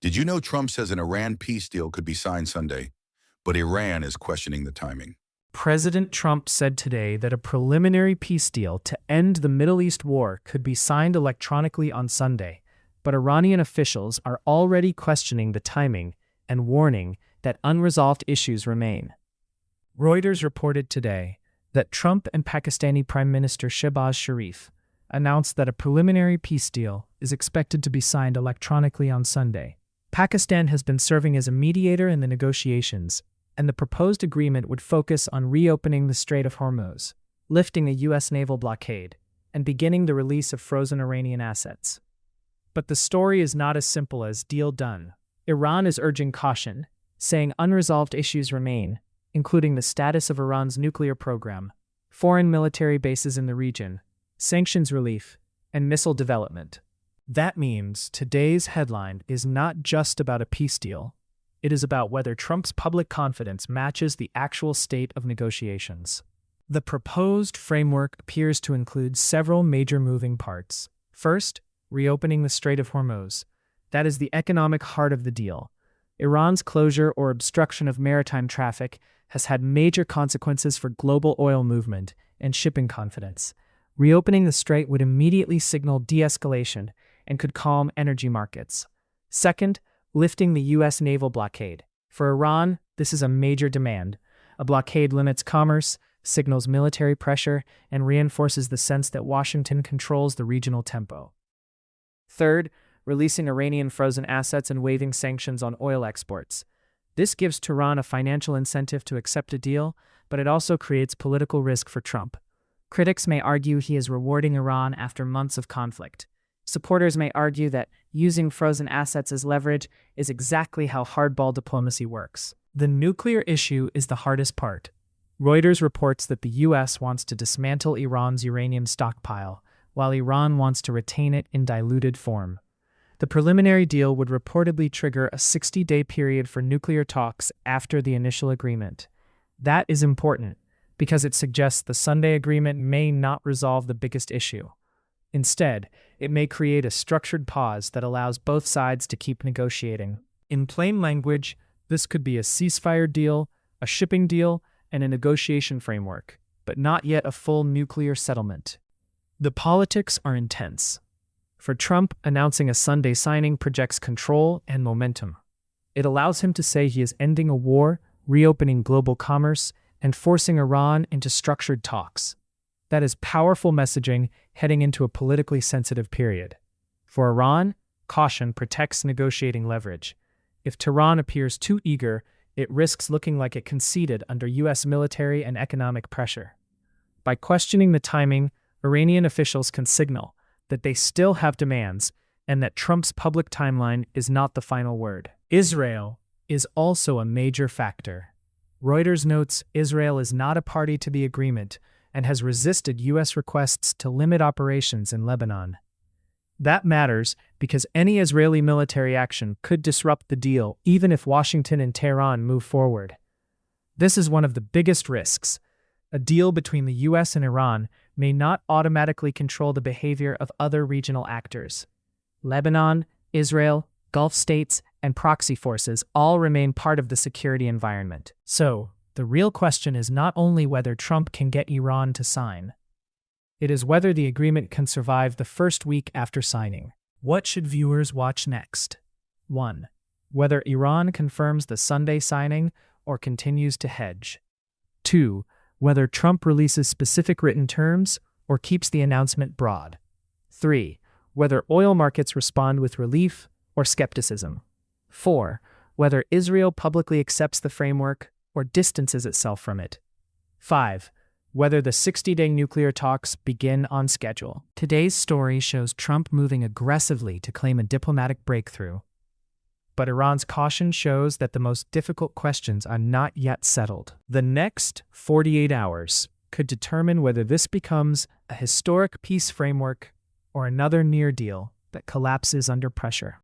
Did you know Trump says an Iran peace deal could be signed Sunday, but Iran is questioning the timing? President Trump said today that a preliminary peace deal to end the Middle East war could be signed electronically on Sunday, but Iranian officials are already questioning the timing and warning that unresolved issues remain. Reuters reported today that Trump and Pakistani Prime Minister Shehbaz Sharif announced that a preliminary peace deal is expected to be signed electronically on Sunday. Pakistan has been serving as a mediator in the negotiations, and the proposed agreement would focus on reopening the Strait of Hormuz, lifting a U.S. naval blockade, and beginning the release of frozen Iranian assets. But the story is not as simple as deal done. Iran is urging caution, saying unresolved issues remain, including the status of Iran's nuclear program, foreign military bases in the region, sanctions relief, and missile development. That means today's headline is not just about a peace deal. It is about whether Trump's public confidence matches the actual state of negotiations. The proposed framework appears to include several major moving parts. First, reopening the Strait of Hormuz. That is the economic heart of the deal. Iran's closure or obstruction of maritime traffic has had major consequences for global oil movement and shipping confidence. Reopening the strait would immediately signal de-escalation and could calm energy markets. Second, lifting the U.S. naval blockade. For Iran, this is a major demand. A blockade limits commerce, signals military pressure, and reinforces the sense that Washington controls the regional tempo. Third, releasing Iranian frozen assets and waiving sanctions on oil exports. This gives Tehran a financial incentive to accept a deal, but it also creates political risk for Trump. Critics may argue he is rewarding Iran after months of conflict. Supporters may argue that using frozen assets as leverage is exactly how hardball diplomacy works. The nuclear issue is the hardest part. Reuters reports that the U.S. wants to dismantle Iran's uranium stockpile, while Iran wants to retain it in diluted form. The preliminary deal would reportedly trigger a 60-day period for nuclear talks after the initial agreement. That is important, because it suggests the Sunday agreement may not resolve the biggest issue. Instead, it may create a structured pause that allows both sides to keep negotiating. In plain language, this could be a ceasefire deal, a shipping deal, and a negotiation framework, but not yet a full nuclear settlement. The politics are intense. For Trump, announcing a Sunday signing projects control and momentum. It allows him to say he is ending a war, reopening global commerce, and forcing Iran into structured talks. That is powerful messaging heading into a politically sensitive period. For Iran, caution protects negotiating leverage. If Tehran appears too eager, it risks looking like it conceded under U.S. military and economic pressure. By questioning the timing, Iranian officials can signal that they still have demands and that Trump's public timeline is not the final word. Israel is also a major factor. Reuters notes Israel is not a party to the agreement and has resisted U.S. requests to limit operations in Lebanon. That matters because any Israeli military action could disrupt the deal even if Washington and Tehran move forward. This is one of the biggest risks. A deal between the U.S. and Iran may not automatically control the behavior of other regional actors. Lebanon, Israel, Gulf states, and proxy forces all remain part of the security environment. So, the real question is not only whether Trump can get Iran to sign. It is whether the agreement can survive the first week after signing. What should viewers watch next? 1. Whether Iran confirms the Sunday signing or continues to hedge. 2. Whether Trump releases specific written terms or keeps the announcement broad. 3. Whether oil markets respond with relief or skepticism. 4. Whether Israel publicly accepts the framework or distances itself from it. 5. Whether the 60-day nuclear talks begin on schedule. Today's story shows Trump moving aggressively to claim a diplomatic breakthrough. But Iran's caution shows that the most difficult questions are not yet settled. The next 48 hours could determine whether this becomes a historic peace framework or another near deal that collapses under pressure.